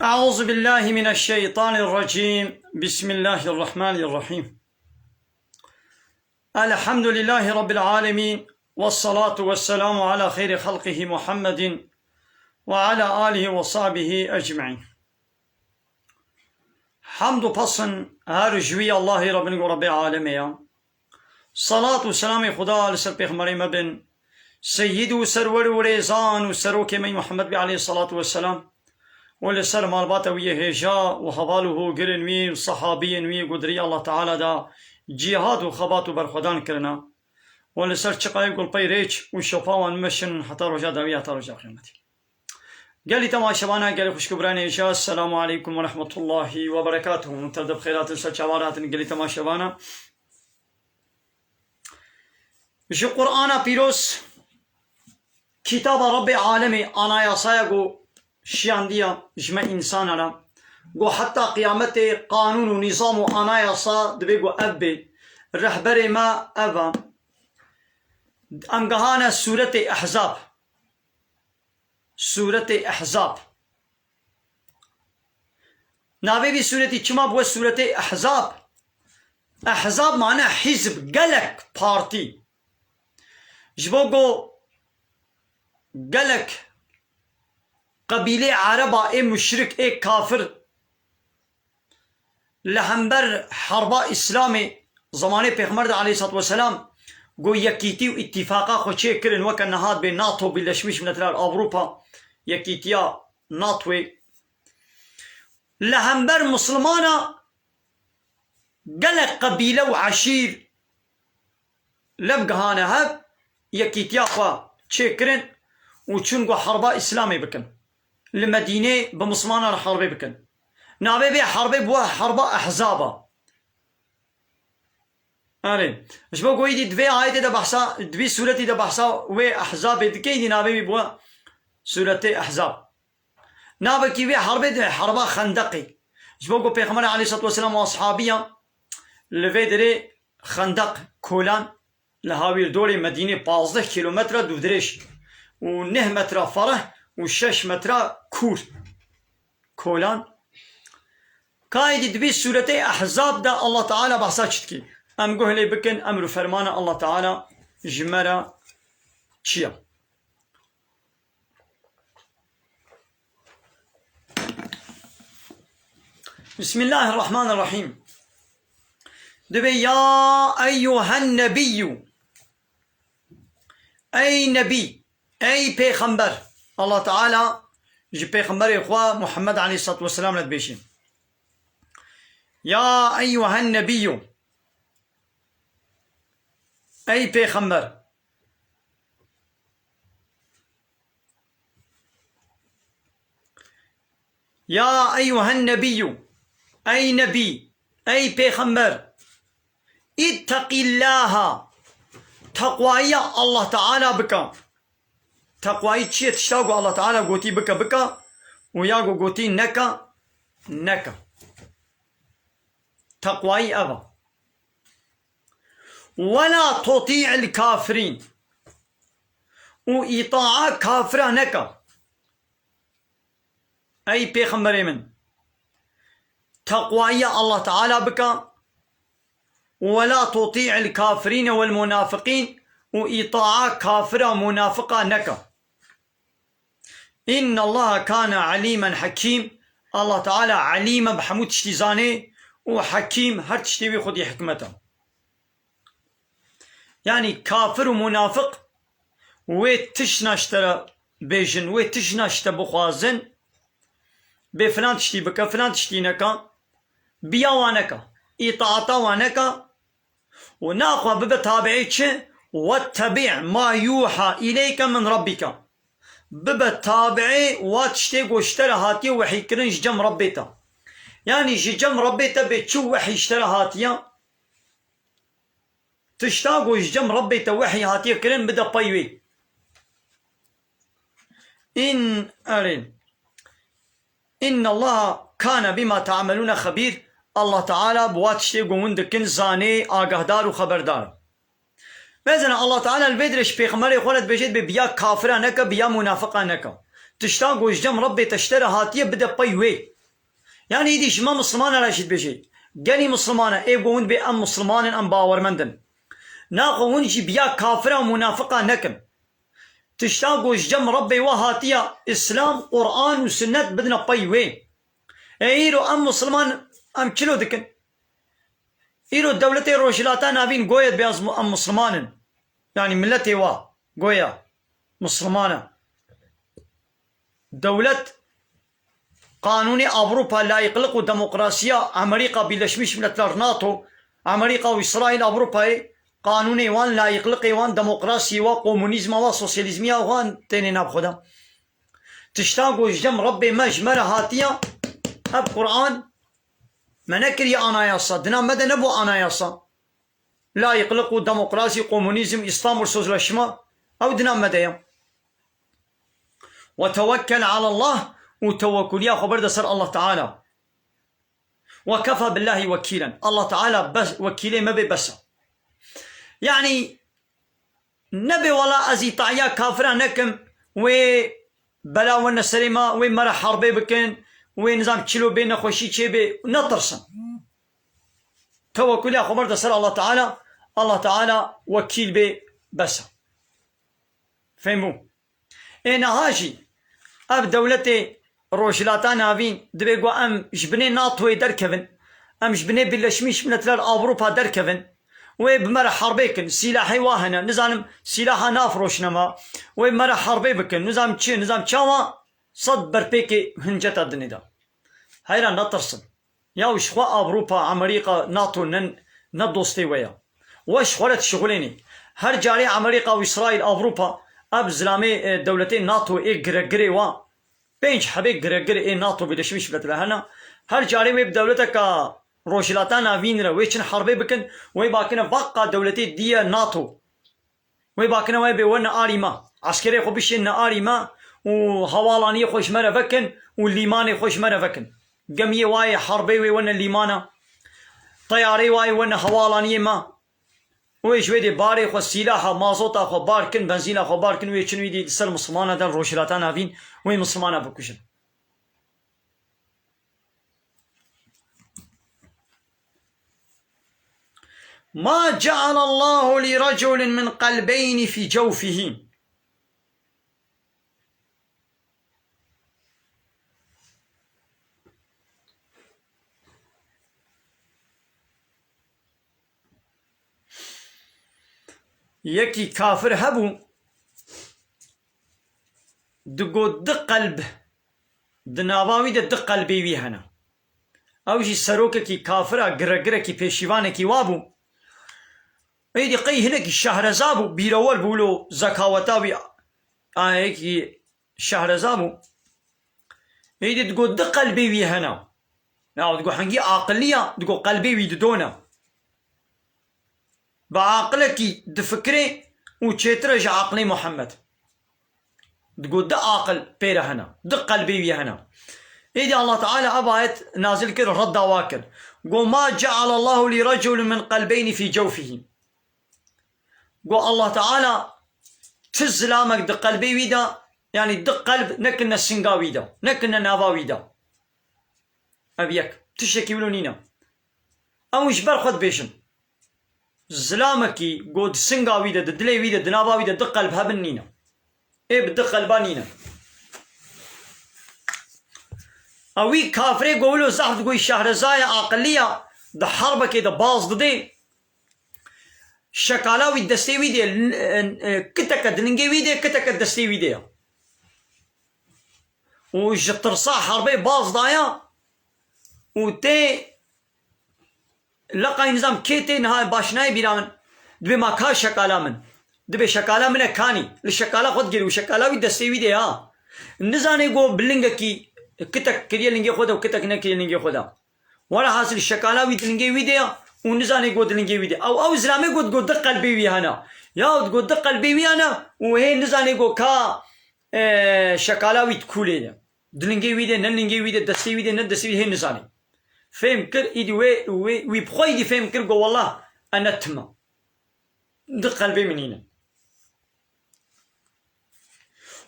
أعوذ بالله من الشيطان الرجيم. بسم الله الرحمن الرحيم. الحمد لله رب العالمين، والصلاة والسلام على خير خلقه محمد وعلى آله وصحبه أجمعين. حمد پسن هر جوی الله رب العالمين. صلاة و سلام خدا لسر پیغمبر مبن سید و سرور و ریزان و سروک می محمد بی علیه الصلاة والسلام ولسر مالبات ويه هجا وحواله قرن وي وصحابين وي قدري الله تعالى دا جهاد وخبات وبرخدان كرنا ولسر چقاي قل بي ريش وشفاوان مشن حتى رجا داوية حتى رجا قيمتي. قالي تماشبانا قالي خوش كبراني هجا السلام عليكم ورحمة الله وبركاته. منتدب خيرات السلشوارات قالي تماشبانا جو قرآن بيروس كتاب رب عالمي أنا يا سايقو شیاندیا جمع انسان را گو حتی قیامت قانون و نظام و آنایاسا دوی گو اب رهبر ما ابا امگهان سورت احزاب. سورت احزاب ناوی بی سورتی چما بو سورت احزاب. احزاب معنی حزب گلک پارتی جبو گو گلک قبیله عربا ای مشرک ای کافر لهمبر حربا اسلامی زمانه پیغمبر علیه الصلاة والسلام گو یکیتی و اتفاقا خوچه کرن وکا نهاد به ناتو بلشمیش من اطلاع اوروپا یکیتیا ناتوی لهمبر مسلمانا قلق قبیله و عشیر لبقهانه هب یکیتیا خوا چه کرن و چون گو حربا اسلامی بکن لمدينة بمسلمان الحرب بكن نابي بي حرب بوا حرب أحزابا أرين إيش بقول يدي دبي آية ده بحثا دبي سورة ده بحثا وأحزاب دكيدي نابي بي بوا سورة أحزاب نابي كي بي حرب ده حرب خندقي إيش بقول بيغمبر عليه الصلاة والسلام وأصحابيه لفيدري خندق كولان لهاوير دوري مدينة 15 كيلومتر دودريش و9 متر فره و6 متر كور كولان كايد دبي سورة أحزاب دا الله تعالى بحثا چتكي ام قهلي بكن امر فرمان الله تعالى جمرة چيا. بسم الله الرحمن الرحيم. دبي يا أيها النبي أي نبي أي پیغمبر الله تعالى جي پیغمبر إخوة محمد عليه الصلاة والسلام لدبيشين يا أيها النبي أي پیغمبر يا أيها النبي أي نبي أي پیغمبر اتق الله تقوى الله تعالى بك. تقوى چیه تشتاقو الله تعالى قوتي بك بك وياقو قوتي نكا نكا تقوى أبا ولا تطيع الكافرين وإطاعة كافرة نكا. أي بيغمبر من تقوى الله تعالى بك ولا تطيع الكافرين والمنافقين وإطاعة كافرة منافقة نكا. إن الله كان عليما حكيم. الله تعالى عليما بحمود اشتزاني وحكيم هر تشتوي خدي حكمته. يعني كافر ومنافق ويتشنا اشترى بيجن ويتشنا اشترى بخوازن بفلان تشتي بك فلان تشتي نكا بيا وانكا إطاعتا وانكا وناخوا ببتابعيتش واتبع ما يوحى إليك من ربك. ببا تابعي واتشتي واشترى هاتي وحي كرن جم ربيتا. يعني جم ربيتا بتشو وحي اشترى هاتيا تشتاقو جم ربيتا وحي هاتي كرن بدا بايوي إن أرين إن الله كان بما تعملون خبير. الله تعالى بواتشتي وندكن زاني آگهدار وخبردار. مثلا الله تعالى البدرش بيغمري خولت بجد بيا كافرة نكا بيا منافقة نكا تشتاق وجم ربي تشترى هاتية بدا بايوي يعني يدي شما مسلمان لا شد بشي قالي مسلمانة إيه قوند بي أم مسلمان أم باور مندن ناقو ونجي بيا كافرة ومنافقة نكم تشتاقو جم ربي وهاتيا إسلام قرآن وسنة بدنا بيوين إيرو أم مسلمان أم كيلو دكن إيرو دولتي روشلاتا نابين قويت بياز أم مسلمان يعني ملتي وا قويا مسلمانة دولة قانوني أوروبا لا يقلق ديمقراطية أمريكا بلشمش من ناتو أمريكا وإسرائيل أوروبا قانوني وان لا يقلق وان ديمقراطية وكومونيزم وسوسياليزم وان تاني نابخدا تشتاقو جم ربي مجمرة هاتية أب قرآن منكر يا أنا ياسا دنا مدى نبو أنا ياسا لا يقلق ديمقراطية كومونيزم إسلام والسوسياليزم أو دنا مدى وتوكل على الله وتوكل يا خبر سر الله تعالى وكفى بالله وكيلا الله تعالى بس وكيلي ما بس يعني نبي ولا أزي طعيا كافرة نكم و بلا ون سليمة و مرة حربي بكن ونظام تشلو بين خوشي تشيبي نطرسن توكل يا خبر سر الله تعالى وكيل بي بس فهموا انا هاجي اب دولتي روشلاتا نافين دبيقو ام جبني ناطوي دركفن ام جبني بلشميش من تلال اوروبا دركفن وبمرة حربي كن سلاحي واهنا نظام سلاحا نافروش نما ومرة حربي بكن نظام تشي نظام تشاوا صد بربيكي هنجتا دنيدا هايرا نطرسن يا وشخوا اوروبا امريكا ناتو ندوستي ويا وش خولت شغليني هر جاري امريكا واسرائيل اوروبا اب زلامي دولتين ناتو اي غرغري وا بينج حبي غرغري اي ناتو بدشمش بتلهنا هر جاري مي بدولتك روشلاتانا فينرا ويشن حربي بكن وي باكنا بقى دولتي دي ناتو وي باكنا وي بيونا اريما عسكري خو بيشن اريما وهوالاني خوش مره فكن والليماني خوش مره فكن قميه واي حربي وي ونا الليمانه طياري واي ونا هوالاني ما ويش ويدي باري خو سلاح مازوتا خو باركن بنزين خو باركن ويشن ويدي سر مسلمانه دل روشلاتانا فين وي مسلمانه بكوشن ما جعل الله لرجل من قلبين في جوفه يكي كافر هبو دقو دق قلب دناباوي دق قلبي ويهنا او جي سروكا كي كافرة قرقرة كي بيشيوانة كي وابو ايدي قي هناك الشهرزابو بيرول بولو زكاوتاوي هيك شهرزابو ايدي تقو دق قلبي ويهنا لا تقو حنقي عقلية تقو قلبي ويدونا بعقلك دفكري وتشترج عقلي محمد تقول دق عقل بيره هنا دق قلبي ويا هنا إذا الله تعالى أبعت نازل كده رد واكل قو ما جعل الله لرجل من قلبين في جوفه قو الله تعالى تزلامك دق قلبي ويدا يعني دق قلب نكنا السنقا ويدا نكنا نافا ويدا أبيك تشكي ولونينا أو إجبار خد بيشن زلامكي قود سنقا ويدا ددلي ويدا دنابا ويدا دق قلب هبنينا إيه بدق قلبانينا اوي كافري قولوا صح تقول شهرزايا عقلية ده حربة كده باز دي شكالاوي دستي ويدي كتك دنجي ويدي كتك دستي ويدي وجترصا حربي باز دايا وتي لقى نظام كيتي نهاي باشناي بيرامن دبي ما كا شكالا من دبي شكالا من كاني للشكالا خد جري وشكالاوي دستي ويدي ها نزاني قو بلنجكي كتك كريه لنجي خدا وكتك نكريه لنجي خدا ولا حاصل الشكالاوي لنجي ويديا ونزاني قود لنجي ويديا او اسلامي قود دق قلبي ويانا يا قود دق قلبي ويانا وهي نزاني قو كا شكالاوي تكولينا دلنجي ويديا نلنجي ويديا دسي ويديا ندسي ويديا هي نزاني فهم كر ايدي وي بخوي دي فهم كر قو والله انا تما دق قلبي من هنا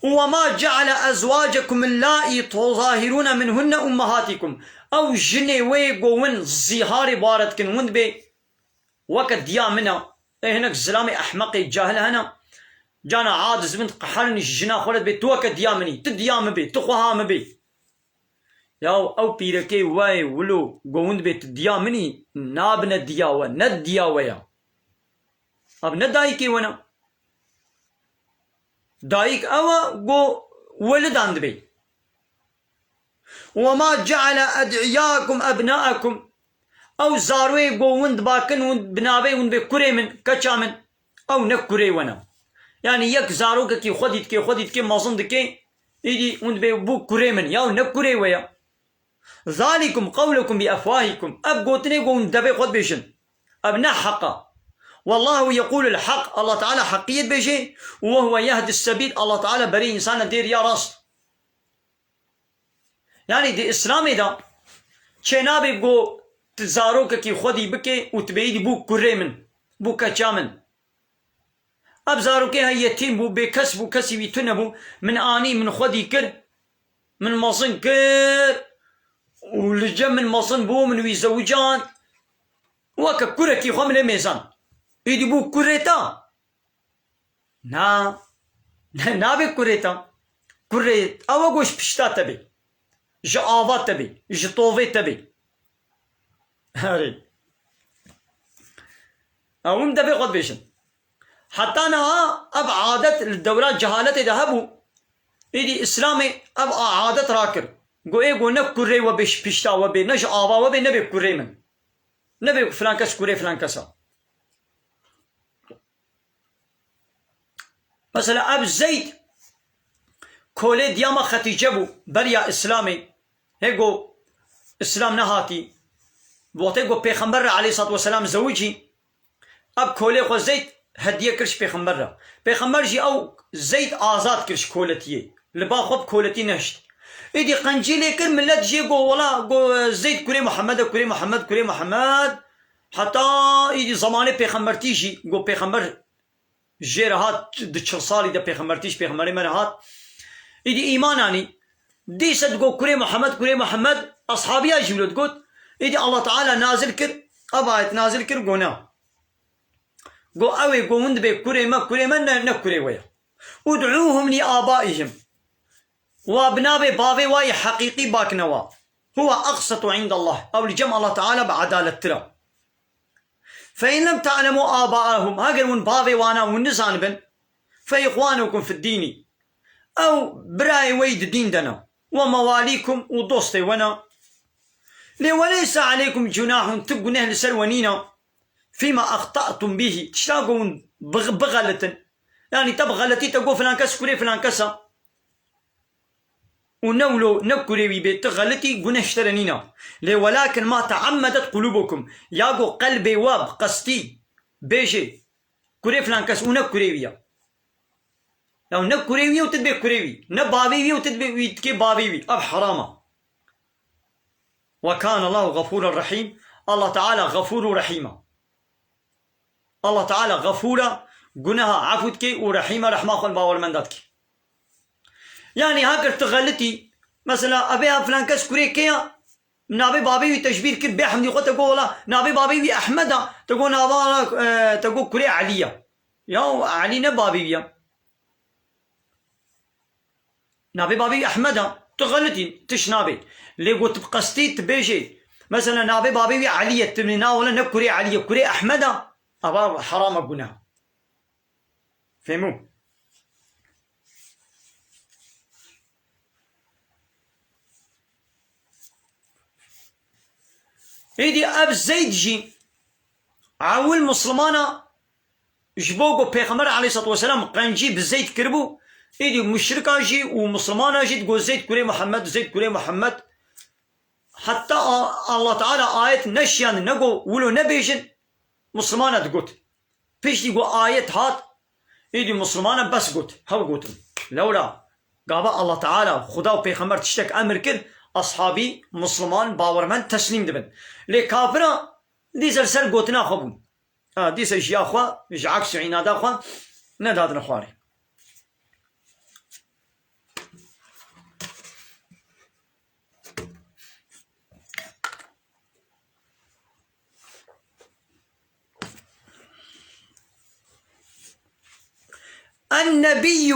وما جعل أزواجكم اللائي تظاهرون منهن أمهاتكم أو جني ويقو ون الزهار بارتكن ون بي وقت ديا منا هناك الزلامي أحمقي جاهل هنا جانا عادز بنت قحرني الجنا خلت بي توك ديامني تديام بي تقوها مبي ياو أو بيركي واي ولو قوند بي تديامني نابنا دياوة ندياوة يا أب ندايكي ونا دايك أوا قو ولد عند بي وما جعل أدعياكم أبناءكم أو زاروي قو وند باكن وند بنابي وند بي كوري من كچامن أو نكوري ونا يعني يك زارو كي خوديت كي مازن كي يدي وند بي بو كوري من ياو نكوري ويا ذلكم قولكم بأفواهكم أب قوتني قوم دبي خود بيشن أبناء حقا والله يقول الحق الله تعالى حقية بيجي وهو يهدي السبيل الله تعالى بري إنسان دير يا راس يعني دي إسلامي دا چنابي قو تزاروك كي خودي بكي وتبعيدي بو كوري من بو كچامن أب زاروكي هاي يتيم بو بكس بو كسي بيتنبو من آني من خودي كر من مصن كر ولجم من مصن بو من ويزوجان وكا كوركي خو من الميزان يدي بو كوريتا نا بي كوريتا كوريت أو قوش بشتا تبي جآوات تبي جطوفي تبي هاري أوم دبي قد بيشن حتى أنا أب عادة الدولات جهالة ذهبوا يدي إسلامي أب عادة راكر قو إيه قو نب كوري وبيش بشتا وبي نج آوا وبي نبي كوري من نبي فلان كس كوري فلان كسا مثلا أب زيد كولي دياما ختيجبو بريا إسلامي هيقو إسلام نهاتي بوطيقو بيخمبر عليه الصلاة والسلام زوجي أب كولي خو زيد هدية كرش بيخمبر جي أو زيد آزاد كرش كولتيه لبا خوب كولتي نهشت إيدي قنجيلي كر ملت جي قو ولا قو زيد كوري محمد حتى إيدي زماني بيخمبرتي جي قو بيخمبر جير هات دچل صالي دا بيخمبري من هات إيدي إيماناني دي سد قو كوري محمد أصحابي أجيولد قوت إيدي الله تعالى نازل كر أبايت نازل كر قونا قو أوي قو وند بي كوري ما نكوري ويا ادعوهم لآبائهم وابناء بابي واي حقيقي باكنوا هو أقسط عند الله أو لجمع الله تعالى بعدالة ترى فإن لم تعلموا آباءهم هاجر من بابي وانا ونزان بن فإخوانكم في الدين أو براي ويد دين دنا ومواليكم ودوستي ونا وليس عليكم جناح تبقوا نهل سلونينا فيما أخطأتم به تشتاقون بغلة يعني تبغلتي تقول فلان كس كوري فلان كسا ونولو نكوري بيت غلتي قنا اشترنينا ولكن ما تعمدت قلوبكم ياقو قلبي واب قصتي بيجي كوري فلان كس ونكوري بيا لو نكوري بيا وتدبي كوري بيا نبابي بيا وتدبي ويتكي بابي بيا أب حرامة وكان الله غفورا رحيم الله تعالى غفور رحيما الله تعالى غفورا قناها عفوتك ورحيمة رحمة خل باور من داتك يعني هاكر تغلتي مثلا أبيها فلان كس كوري كيا نابي بابي تشبير كر بيحمدي قلت تقول والله نابي بابي أحمد تقول نابا تقول كوري عليا يا علي نبابي بيا نابي بابي أحمد تغلتي تشنابي لي قلت بقصتي تبيجي مثلا نابي بابي عليا تبنينا ولا نكوري عليا كوري أحمد أبا حرام قناه فهموا إيدي أب زيد جي عاول مسلمانا جبوغو بيغمبر عليه الصلاة والسلام قنجي بزيد كربو إيدي مشركا جي ومسلمانا جي تقول زيد كوري محمد حتى الله تعالى آية نشيان نقو ولو نبيجن مسلمانا تقول فيش تقول آية هات إيدي مسلمانا بس قلت هاو قلتم لولا قابا الله تعالى خدا و بيغمبر تشتك أمر كر أصحابي مسلمان باورمن تسليم دبن لي كافرا دي سر قلتنا خبون دي سر جيا خوا عكس عنادا خوا ندادنا خواري النبي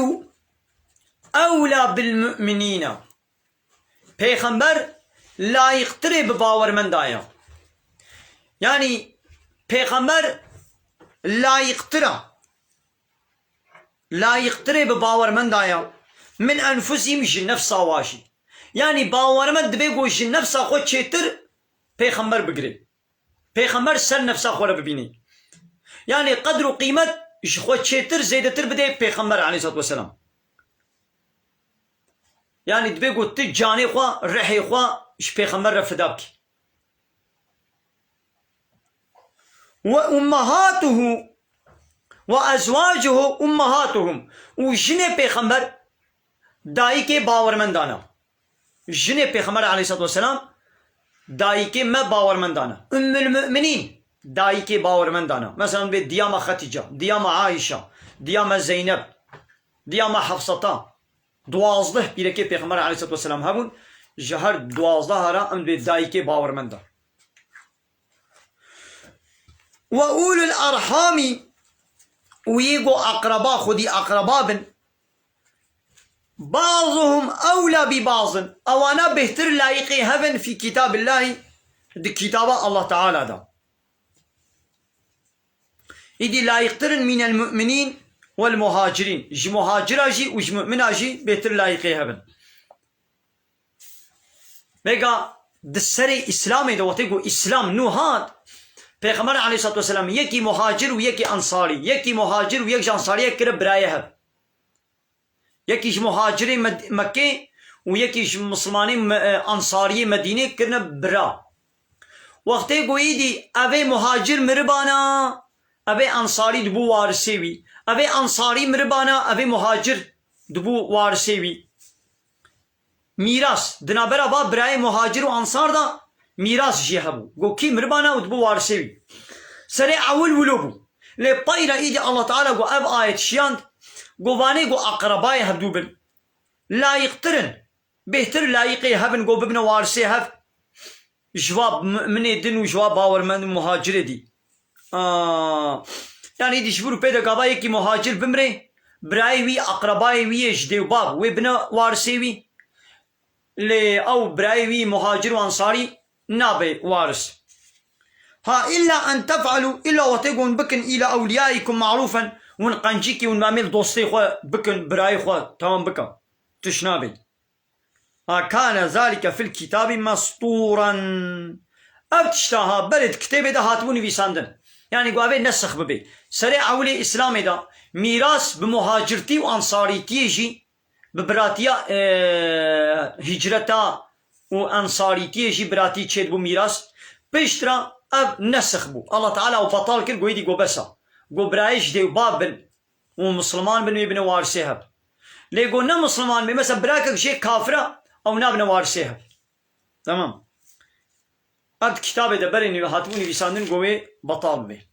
أولى بالمؤمنين. پیغمبر لايقتري بباور من دايا، يعني پیغمبر لايقتري بباور من دايا من أنفسهم جن نفسا واشي، يعني باور من دبيقو جن نفسا خود چيتر پیغمبر بگري، پیغمبر سر نفسا خود ببيني، يعني قدر و قيمت خود چيتر زيدتر بده پیغمبر عليه الصلاة والسلام، يعني دبيقو تجاني خوا رحي خوا اش پیغمبر رفدابك. وأمهاته وأزواجه أمهاتهم، وجن پیغمبر دائی کے باورمندانہ، جن پیغمبر علیہ الصلوۃ والسلام دائی کے میں باورمندانہ، ام المؤمنین دائی کے باورمندانہ، مثلا بے دیامہ خدیجہ، دیامہ عائشہ، دیامہ زینب، دیامہ حفصتہ، 12 پیرے پیغمبر علیہ الصلوۃ والسلام هبون، جهر 12 هرا ام بے دائی کے باورمندہ. وأولو الأرحام، ويجو أقرباء خدي أقرباء بن بعضهم أولى ببعض، أو أنا بهتر لايقي هبن في كتاب الله، دي كتاب الله تعالى دا إدي لايقترن من المؤمنين والمهاجرين، جي مهاجر جي وج مؤمن جي بهتر لايقي هبن. بيقى دسري إسلامي دا وتيقو إسلام نوهات پیغمبر علیہ الصلوۃ والسلام یکی مهاجر و یکی انصاری، یکی مهاجر و یک انصاری کرب برای هب، یکیش مهاجر مکه و یکیش مسلمانی انصاری مدینه کرن برا. وقتی گویی دی اوه مهاجر مربانا اوه انصاری دبو وارسی وی، اوه انصاری مربانا اوه مهاجر دبو وارسی وی. میراث دنابرا با برای مهاجر و انصار دا میراث جی هبو، گو کی مربانا و دبو وارسی وی. سري أول ولوبو لطيرة إيدي الله تعالى قو أب آية شياند قو فاني قو أقرباي هبدوبن لا يقترن بهتر لا يقي هبن قو ببن وارسي هب جواب من الدين وجواب باور من مهاجر دي. يعني إيدي شبورو بيدا قابايا كي مهاجر بمري براي وي أقرباي وي جديو باب وابن وارسي وي أو براي وي مهاجر وانصاري نابي وارس. ها إلا أن تفعلوا إلا وتقون بكن إلى أوليائكم معروفا، ونقنجيكي ونمامل دوستي خوا بكن براي خوا تمام بكا تشنابي. ها كان ذلك في الكتاب مسطورا، أبتشتاها برد كتابي دا هاتبوني بيساندن، يعني قوابي نسخ ببي سريع أولي إسلامي دا ميراس بمهاجرتي وأنصاريتي يجي ببراتيا هجرتا وأنصاريتي يجي براتي تشيد بو ميراس بيشترا اب نسخ بو. الله تعالى وبطال كل قويدي قو بسا قو برايش دي باب بن ومسلمان بن يبن وارسيها لي قو نا مسلمان بن مثلا براكك شيء كافرة او نابن وارسيها. تمام. اب كتابي ده بريني هاتبوني بيساندن قوي بطال بي.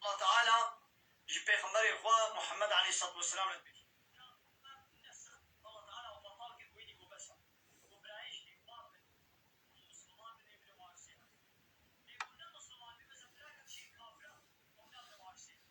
الله تعالى جي پیغمبر اخوة محمد عليه الصلاة والسلام الله تعالى وبطال كل قويدي قو بسا قو برايش دي باب مسلمان بن يبن وارسيها لي قلنا مسلمان بن مثلا براكك شيء كافرة او نابن وارسيها.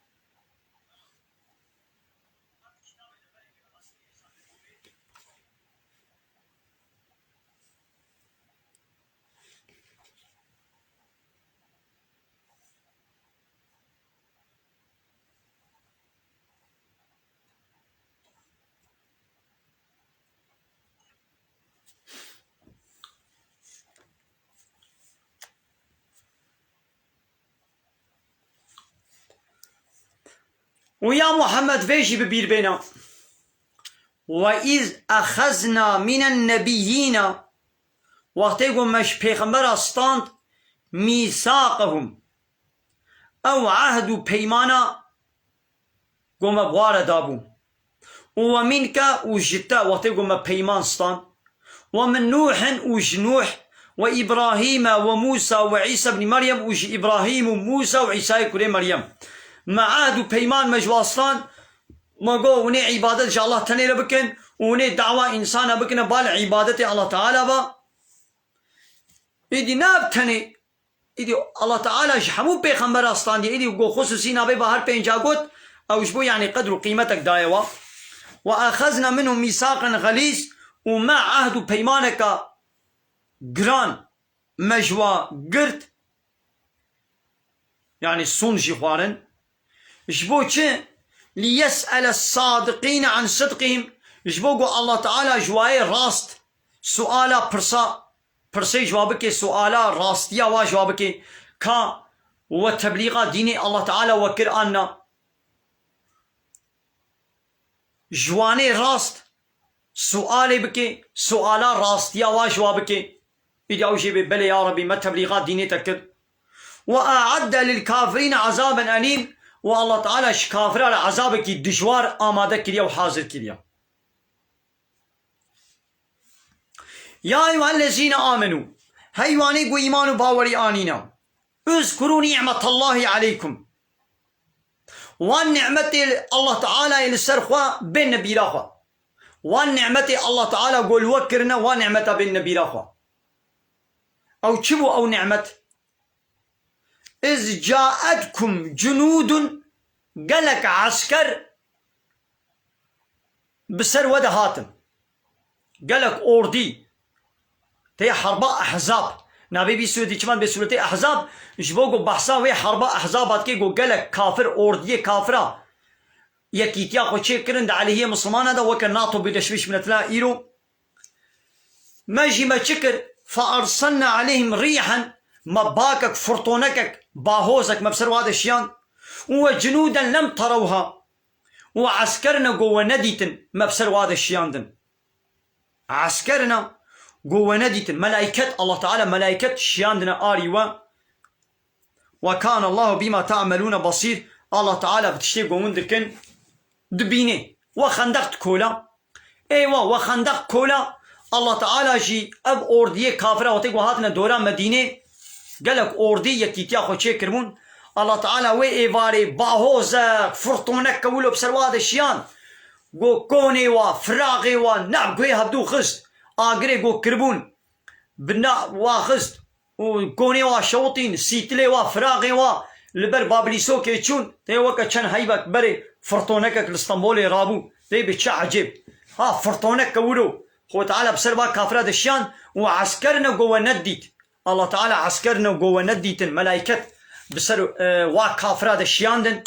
ويا محمد فيجي ببير بينا وإذ أخذنا من النبيين وقتيقوا مش پیغمبر استاند ميثاقهم أو عهد بيمانا قوم بوار دابو ومنك وجتا وقتيقوا ما بيمان استاند ومن نوح وش نوح وإبراهيم وموسى وعيسى بن مريم وش إبراهيم وموسى وعيسى كري مريم ما عهد بيمان مجواصلان ما قو وني عبادة شاء الله تنير بكن وني دعوة إنسان بكن بال عبادة الله تعالى با إدي ناب تني إدي الله تعالى شحمو بيخمبر أصلان دي إدي وقو خصوصي نابي بهار بينجا قد أو شبو يعني قدر قيمتك دايوا وأخذنا منهم ميثاقا غليظ وما عهد بيمانك جران مجوا قرد يعني صنجي خوارن جبو چه ليسأل الصادقين عن صدقهم جبو الله تعالى جواي راست سؤالا برسي جوابك سؤالا راستيا وا جوابك كا وتبليغ دين الله تعالى وقرآننا جواني راست سؤالي بكي سؤالا راستيا وا جوابك إذا أوشي ببلي يا ربي ما تبليغات ديني تكد وأعد للكافرين عذابا أليم والله تعالى كافر على عذابك دجوار آماده كريا وحاضر كريا يا أيها الذين آمنوا هيواني قو إيمان باوري آنينا اذكروا نعمة الله عليكم والنعمة الله تعالى السرخوا بين نبي راخوا والنعمة الله تعالى قول وكرنا ونعمة بين نبي راخوا أو تشبو أو نعمة إذ جاءتكم جنود قالك عسكر بسر وده هاتم قالك أوردي تي حرباء أحزاب نبي بسورة كمان بسورة أحزاب جبوكو بحثا وي حرباء أحزابات كي قالك كافر أوردي كافرة يكيتيا خوشي كرند عليه مسلمان هذا وكان ناطو بدشويش من ثلاث إيرو ماجي ما شكر فأرسلنا عليهم ريحا مباكك فرطونكك باهوزك مبسر هذا الشيان وجنودا لم تروها وعسكرنا قوة نديتن مبسر هذا الشيان دن عسكرنا قوة نديتن ملائكة الله تعالى ملائكة الشيان دن آريوا وكان الله بما تعملون بصير الله تعالى بتشتي قوون دكن دبيني وخندقت كولا ايوا وخندق كولا الله تعالى جي اب اورديه كافره وتيقو هاتنا دوران مدينه قالك اوردي يكيتيا خوشي كرمون الله تعالى وي ايواري باهوزا فرطونك كولو بسرواد الشيان قو كوني وفراغي ونعم قوي هبدو خست اقري قو كربون بنا واخست وكوني وشوطين سيتلي وفراغي لبر بابليسو كيتشون تي وكا چن هيبك بري فرطونك الاسطنبولي رابو تي بتشا عجيب ها فرطونك كولو هو تعالى بسربا كافرات الشيان وعسكرنا قوة نديت الله تعالى عسكرنا قوة نديت الملائكة بسر وكافرات الشيان دن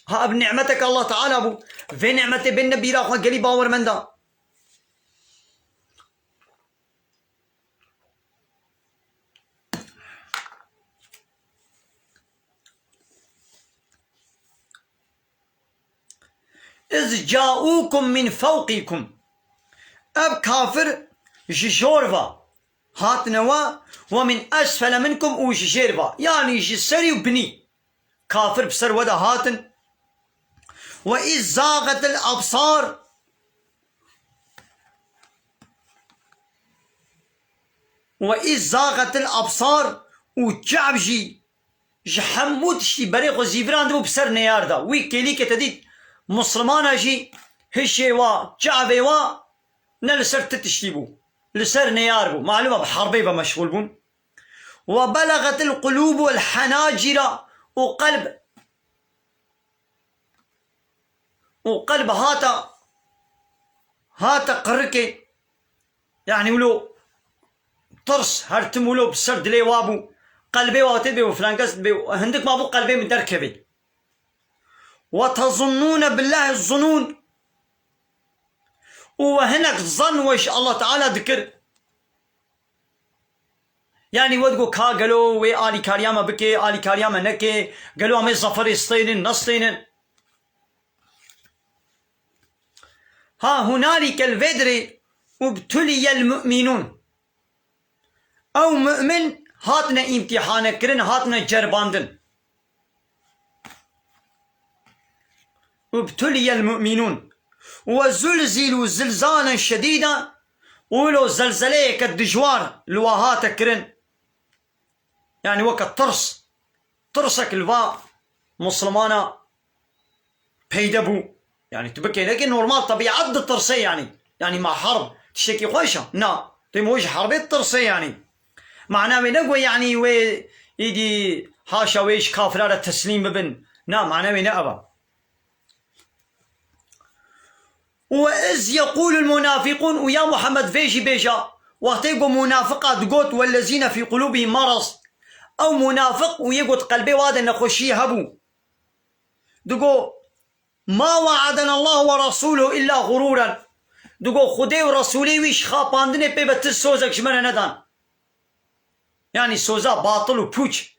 ها بنعمتك الله تعالى ابو في نعمتي بالنبي راخوا قلي باور من دا إذ جاءوكم من فوقكم أب كافر جشورفا هاتنوا ومن أسفل منكم وجشيرفا يعني جسري وبني كافر بسر ودا هاتن وإذ زاغت الأبصار وإذ زاغت الأبصار وجعبجي جحمود شي بريق وزيفران دو بسر نياردا وي كيلي كتديد مسلمان جي هشي جعبي نلسر تتشتيبو لسر نياربو معلومة بحربي بمشغول بون وبلغت القلوب والحناجر وقلب هاتا قركي يعني ولو طرس هرتم ولو بسر دلي وابو قلبي واتبي وفلانكس هندك ما بو قلبي من دركبي وتظنون بالله الظنون وهناك ظن وش الله تعالى ذكر يعني ودقو كا قالوا وي آلي كارياما بكي آلي كارياما نكي قالوا عمي ظفر يسطينن نسطينن ها هنالك الفدر ابتلي المؤمنون او مؤمن هاتنا امتحان كرن هاتنا جرباندن ابتلي المؤمنون وزلزلوا زلزالا شديدا ولو زلزلة كالدجوار الواهات كرن يعني وقت ترسك الوا مسلمانا بيدبو يعني تبكي لكن نورمال طبيعة الترسي يعني مع حرب تشتكي خوشة نا تموش حرب الترسي يعني معناه نقوى يعني يدي حاشا ويش كافرة التسليم ببن نا معناه نأبا. وإذ يقول المنافقون ويا محمد فيجي بيجا وقت يقول منافقات قوت والذين في قلوبهم مرض أو منافق ويقول قلبي وهذا نخشي هبو دقو ما وعدنا الله ورسوله إلا غرورا دقو خدي ورسولي ويش خاباندني بيبت السوزك شمنا ندان يعني سوزا باطل وبوش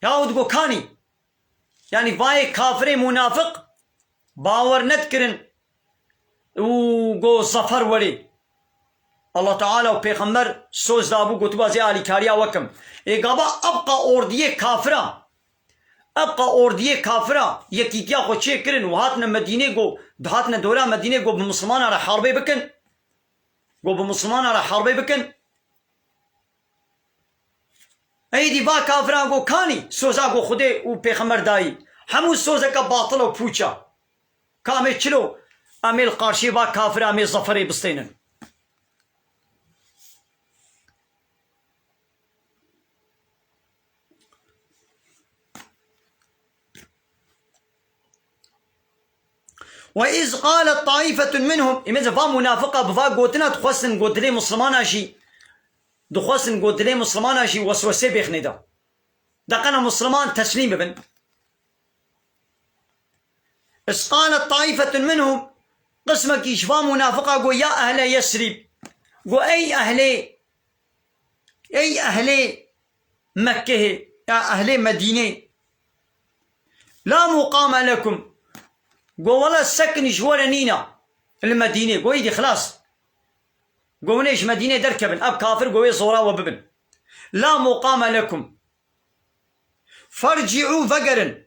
يا دقو كاني يعني باي كافر منافق باور نتكرن وقو ظفر ولي الله تعالى وبيغمبر سوز دابو قطبا زي آلي كاريا وكم إيقابا أبقى أوردية كافرة يكيتيا خو چه کرن وهاتنا مدينة قو دهاتنا دولة مدينة قو بمسلمان على حربي بكن قو بمسلمان على حربي بكن ايدي با كافرة قو كاني سوزا قو خده وبيغمبر داي همو سوزا كا باطل و پوچا كامي چلو اميل قارشي با كافرة اميل ظفري بستينن. وإذ قالت طائفة منهم إذا فا منافقة بفا قوتنا تخوصن قوتلي مسلمان شي دخوصن قوتلي مسلمان شي وسوسي بيخني دا دقنا مسلمان تسليم بن. إذ قالت طائفة منهم قسمك يشفا منافقة قو يا أهل يسرب قو أي أهل مكة يا أهل مدينة لا مقام لكم قو والله السكن شوال نينا المدينة قو يدي خلاص قو نيش مدينة دركبن أب كافر قو يصورا وببن لا مقام لكم فارجعوا فقرن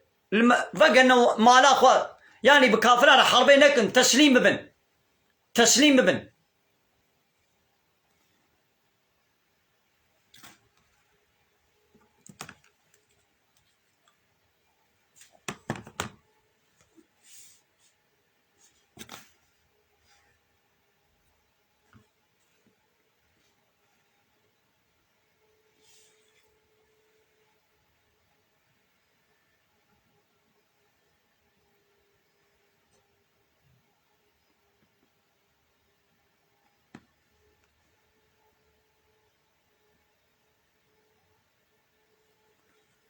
فقرن مالا خوات يعني بكافران حربين لكن تسليم ببن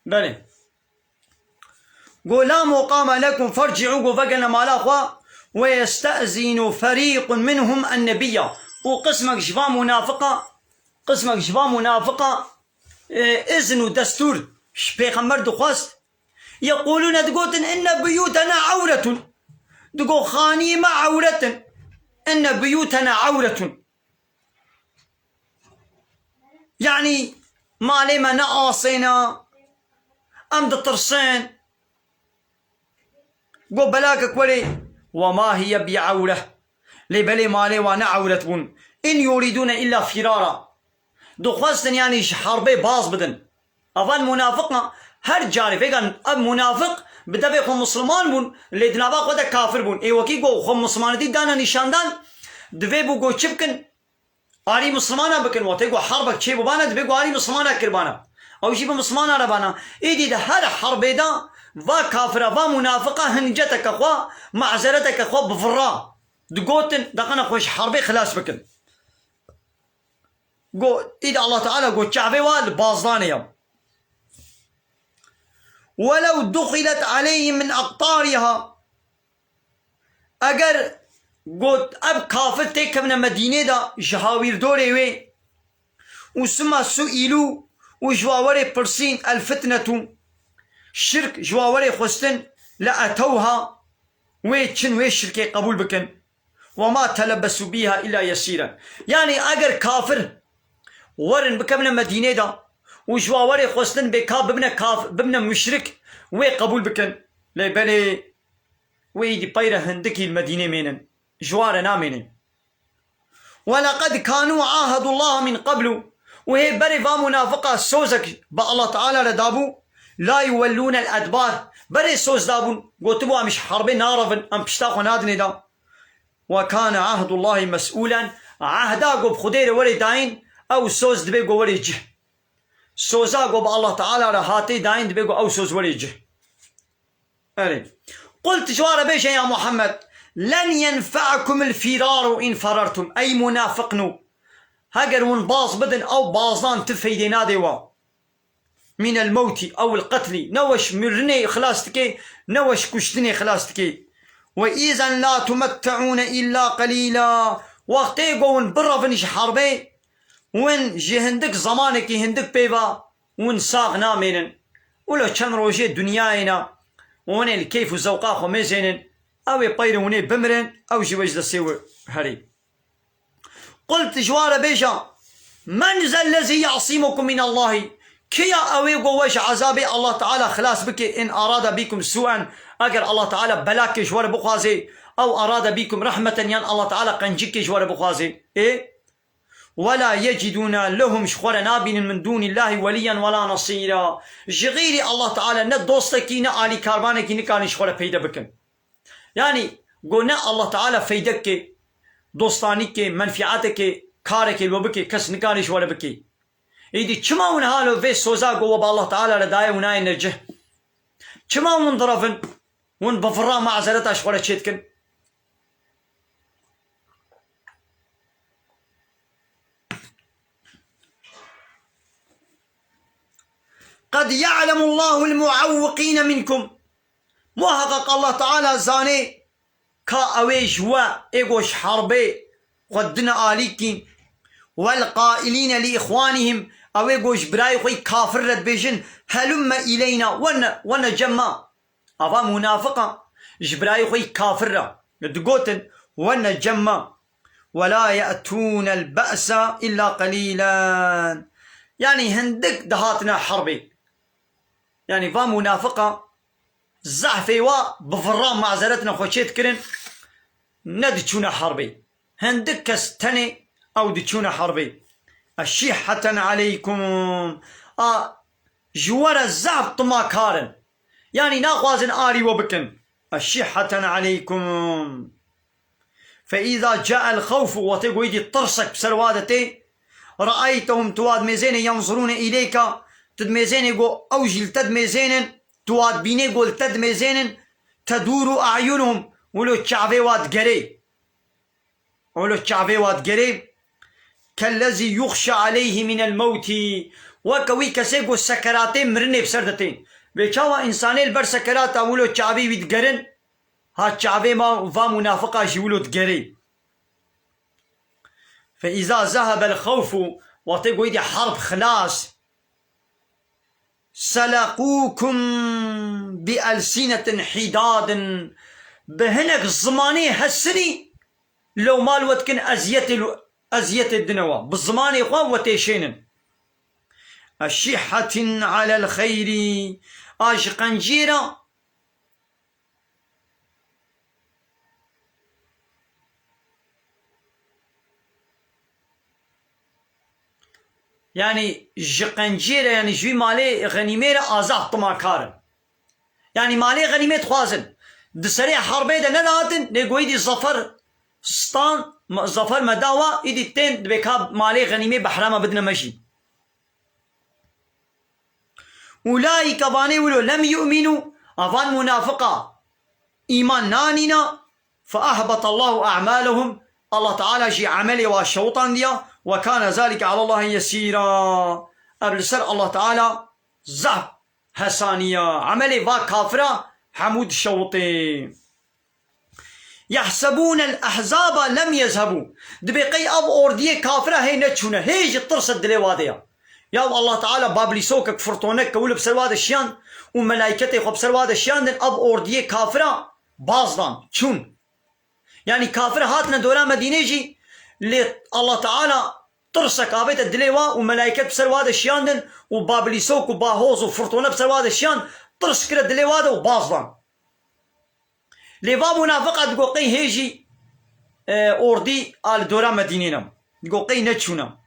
بلي قو لا مقام لكم فارجعوا قو فقنا مالا خوا ويستأذن فريق منهم النبي وقسمك شفا منافقة إذن دستور بيغمبر دخواست يقولون دقوتن إن بيوتنا عورة دقو خاني ما عورة إن بيوتنا عورة يعني ما لما نقاصنا أمد ترسين قو بلاك كولي وما هي بعورة لبلي مالي وانا عورة بون إن يريدون إلا فرارا دخواستن يعني حربي باز بدن أفان منافقنا هر جانب فيقان أب منافق بدأ خو مسلمان بون اللي دنابا خود كافر بون اي وكي قو خو مسلمان دي دانا نشاندان دوی بو قو چبكن آري مسلمانا بكن واتي قو حربك چه ببانا دوی قو آري مسلمانا كربانا او شي بمسلمانا ربانا ايدي ده هر حربي دا و كافرة و منافقة هنجتك اخوا معزرتك اخوا بفرا دقوتن دقنا خوش حربي خلاص بكن قو ايد الله تعالى قو تشعبي والبازلان يوم ولو دخلت عليهم من أقطارها اگر قد اب كافر تيك من مدينة دا جهاوير دوري وي وسما سئلوا وجواوري برسين الفتنة شرك جواوري خستن لأتوها ويتشن ويشركي قبول بكن وما تلبسوا بها إلا يسيرا يعني اگر كافر ورن بكمنا مدينة دا وجواوري خستن بكاب ببنا مشرك وي قبول بكن لبالي ويدي بايرة هندكي المدينة مينن جوار نامينن ولقد كانوا عاهدوا الله من قبل وهي بري فا منافقة سوزك با الله تعالى لدابو لا يولون الأدبار بري سوز دابون قوتبوا مش حربين نارفن أم بشتاقوا نادني دا وكان عهد الله مسؤولا عهدا قب خدير ولي داين أو سوز دبيقو ولي جه سوزا قب الله تعالى رهاتي داين دبيقو أو سوز ولي جه قلت جوار بيش يا محمد لن ينفعكم الفرار إن فررتم أي منافقنو هاجر ونباص بدن أو باصان تفيدنا ديوا من الموت أو القتل نوش مرني خلاصتكي نوش كشتني خلاصتكي وإذا لا تمتعون إلا قليلا وقتي قون برفنش حربي وين جهندك زمانك هندك بيبا وين ساغنا منن ولا كان روجي دنيانا وين الكيف وزوقا خميزين أو يطيروني بمرن أو جي وجد السيو هري قلت جوار بيشا من ذا الذي يعصمكم من الله كيا أوي قوش عذابي الله تعالى خلاص بك إن أراد بكم سوءا أجر الله تعالى بلاك جوار بخوازي أو أراد بكم رحمة ين الله تعالى قنجك جوار بخوازي إيه ولا يجدون لهم شخور نابين من دون الله وليا ولا نصيرا جغيري الله تعالى ندوستكي نآلي كاربانكي نكاني شخور بيدا بكن يعني قلنا الله تعالى فيدك دوستانيك منفعتك كارك الوبك كس نكاني شخور بكي إيدي كما ونهالو في سوزا قوة الله تعالى لدايا وناي نرجه كما ونضرفن ونبفرا معزلتا شخور تشيتكن قد يعلم الله المعوقين منكم محقق الله تعالى زاني كا اويش و ايغوش حربي قدنا آليكين والقائلين لإخوانهم اويغوش براي خوي كافر رد بيجن هلم إلينا وانا جمع افا منافقة جبراي خوي كافر دقوتن وانا جمع ولا يأتون البأس إلا قليلا يعني هندك دهاتنا حربي يعني فا منافقة زعفي وا بفرام معزلتنا خوشيت كرن ندتشونا حربي هندك كستني أو دتشونا حربي الشيحة عليكم جوار الزعف طما كارن يعني ناخوازن آري وبكن الشيحة عليكم فإذا جاء الخوف وتقويدي طرسك بسروادتي رأيتهم تواد ميزين ينظرون إليك تدميزين يقول أوجل تدميزين تواد بيني يقول تدميزين تدور أعينهم ولو تشعبي واد قري كالذي يخشى عليه من الموت وكوي كسيقو السكراتين مرني بسردتين بيشاوا إنساني البر سكرات ولو تشعبي ويد قرن ها تشعبي ما فا منافقة جولو تقري فإذا ذهب الخوف وتقوي دي حرب خلاص سلقوكم بألسنة حداد بهنك الزماني هسني لو مال وتكن أزيت الدنوا بالزماني خوان وتيشين الشحة على الخير قنجيرة يعني جقنجيرة يعني جوي مالي غنيميرة آزاه طماكارن يعني مالي غنيمة خوازن دسريع حربي دا نداتن نيقوي دي ظفر ستان ظفر مداوة ايدي التين بكاب مالي غنيمة بحرامة بدنا مشي أولئك باني ولو لم يؤمنوا أفان منافقة إيمان نانينا فأهبط الله أعمالهم الله تعالى جي عملي والشوطان ديا وكان ذلك على الله يسيرا قبل سر الله تعالى زعب حسانية عملي فا كافرة حمود الشوطي يحسبون الأحزاب لم يذهبوا دبقي أب أوردية كافرة هي نتشونا هيج الطرس الدليوادية يا الله تعالى بابلي سوكك فرطونك كول بسرواد الشيان وملائكتي خب سرواد الشيان دن أب أوردية كافرة بازدان شون يعني كافر هاتنا دوران مدينة جي اللي الله تعالى طرسك آبيت الدليوا وملائكة بسرواد الشيان وبابلي سوك وباهوز وفرطونة بسرواد الشيان طرس كده الدليوا ده وبازدان لباب منافقة تقوقي هيجي أوردي على دوران مدينة قو قي نتشونا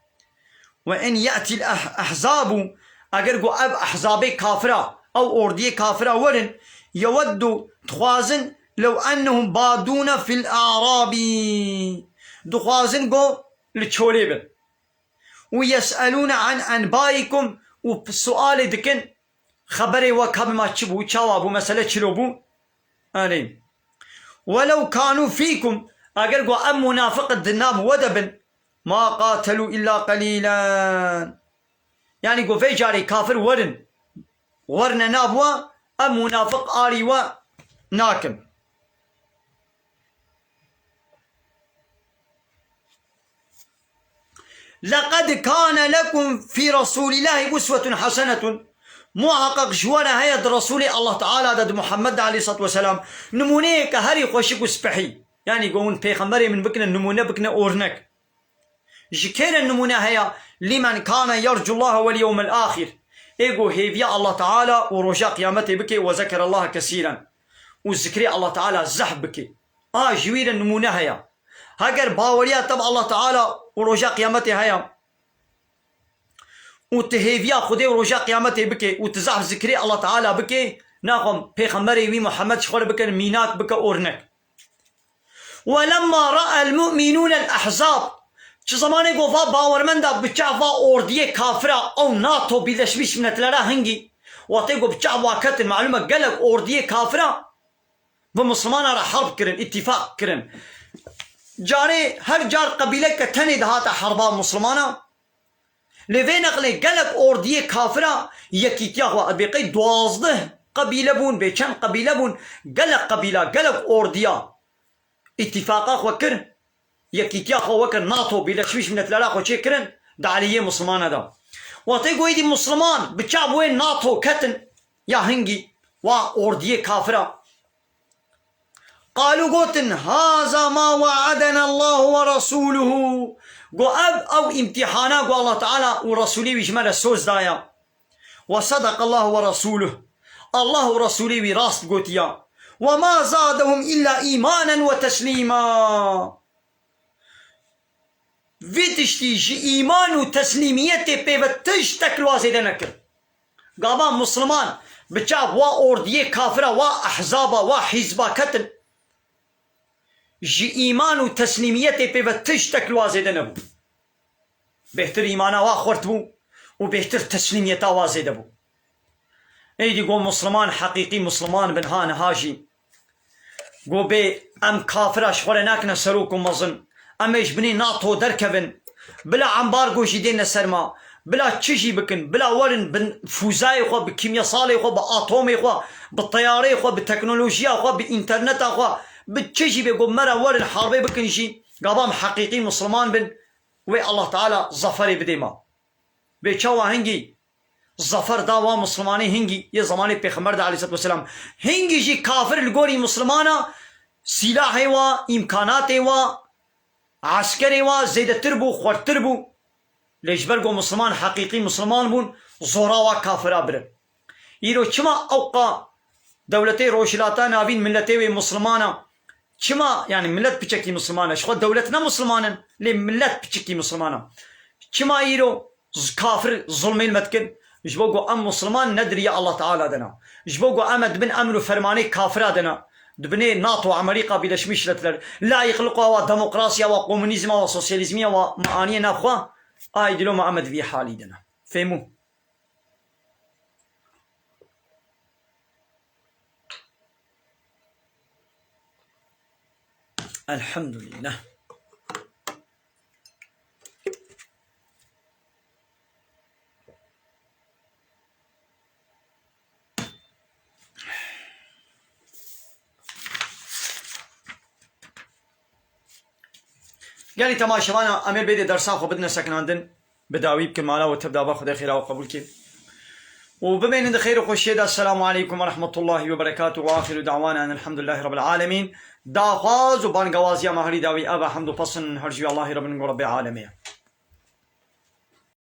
وإن يأتي الأحزاب أجر قو أب أحزابي كافرة أو أوردية كافرة ورن يود تخوازن لو أنهم بادون في الأعراب دخوازن قو لتشوليبن ويسألون عن أنبائكم وبسؤال دكن خبري وكب ما تشبو تشاوابو مسألة تشلوبو آلين ولو كانوا فيكم أجر قو أم منافق الدناب ودبن ما قاتلوا إلا قليلا يعني قو في جاري كافر ورن نابوا أم منافق آري وناكم لقد كان لكم في رسول الله أسوة حسنة محقق جوانا هيد رسول الله تعالى دد محمد عليه الصلاة والسلام نمونه كهري خوشك وسبحي يعني قون بيغمبري من بكنا النمونه بكنا أورنك جكينا النمونه هيا لمن كان يرجو الله واليوم الآخر إيقو هيفيا الله تعالى ورجاء قيامته بكي وذكر الله كثيرا وذكري الله تعالى زح بكي جوير النمونه هيا هاگر باوريا تبع الله تعالى ورجاء قيامته هيا وتهيفيا خدي ورجاء قيامته بكي وتزح ذكري الله تعالى بكي ناقم بيغمبري وي محمد شخور بكي مينات بكي أورنك ولما رأى المؤمنون الأحزاب چه زمانه گفا باورمنده بچعوا اوردیه کافره او ناتو بیلشمیش منتلره هنگی وقتی گو بچعوا کتن معلومه قلق اوردیه کافره و مسلمان را حرب کرن اتفاق کرن جاري هر جار قبيلة كتني دهات حربا مسلمانا لذي نقل قلق اوردية كافرة يكيتيا هو بقي 12 قبيلة بون بيشان قبيلة بون قلق قبيلة قلق اوردية اتفاقا وكر يكيتيا هو وكر ناتو بلا شويش من الثلاثة وشي كرن دعاليه مسلمانا دا وطيقوا يدي مسلمان بتشعب وين ناتو كتن يا هنجي اوردية كافرة قالوا قوتن هذا ما وعدنا الله ورسوله قو أب أو امتحانا قو الله تعالى ورسوله ويجمال السوز دايا وصدق الله ورسوله الله ورسوله وراست قوتيا وما زادهم إلا إيمانا وتسليما فيتشتيج إيمان وتسليمية بيبتش تكلوا زيدنكر قابا مسلمان بتشاب وا أوردية كافرة وا أحزابا وا حزبا كتن جي إيمان وتسليميته بيبتش تكلوا زيدن بو بهتر إيمانا واخورت بو وبهتر تسليميته وازيد بو ايدي قو مسلمان حقيقي مسلمان بن هان هاجي قو بي ام كافر اشخور ناكنا سروكم مظن ام ايش بني ناطو دركبن بلا عنبار جيدين سرما بلا تشجي بكن بلا ورن بن فوزاي خو بكيمياء صالي خو باتومي خو بالطياري خو بالتكنولوجيا خو بانترنت خو بتشجي بيقول مرة ورن حربي بكن شي قابام حقيقي مسلمان بن وي الله تعالى ظفري بديما بيشوا هنجي ظفر داوا مسلماني هنجي يا زماني بيغمبر عليه الصلاة والسلام هنجي جي كافر الجوري مسلمانا سلاحي وا امكاناتي وا عسكري وا زيد تربو خور تربو ليش برقو مسلمان حقيقي مسلمان بون زورا وا كافر ابر يرو چما اوقا دولتي روشلاتا نابين ملتي مسلمانا چما يعني ملت بچكي مسلمانا شخو دولتنا مسلمانا لي ملت بچكي مسلمانا چما يرو كافر ظلمين متكن جبوغو ام مسلمان ندري يا الله تعالى دنا جبوغو امد بن امر فرماني كافر دنا دبني ناتو امريكا بلشمش لتلر لا يخلقوا ديمقراطيا وكومونيزم وسوسياليزم ومعاني نافخوا اي دلو محمد في حالي دنا فهموا الحمد لله قال لي تماشانا امير بيدي درسان خو بدنا سكن عندن بداوي بكل مالا وتبدا باخذ خير وقبول كي وبما ان خير وخش السلام عليكم ورحمه الله وبركاته واخر دعوانا ان الحمد لله رب العالمين داخاز وبان غوازيا مهري داوي ابا حمد فصن هرجي الله رب العالمين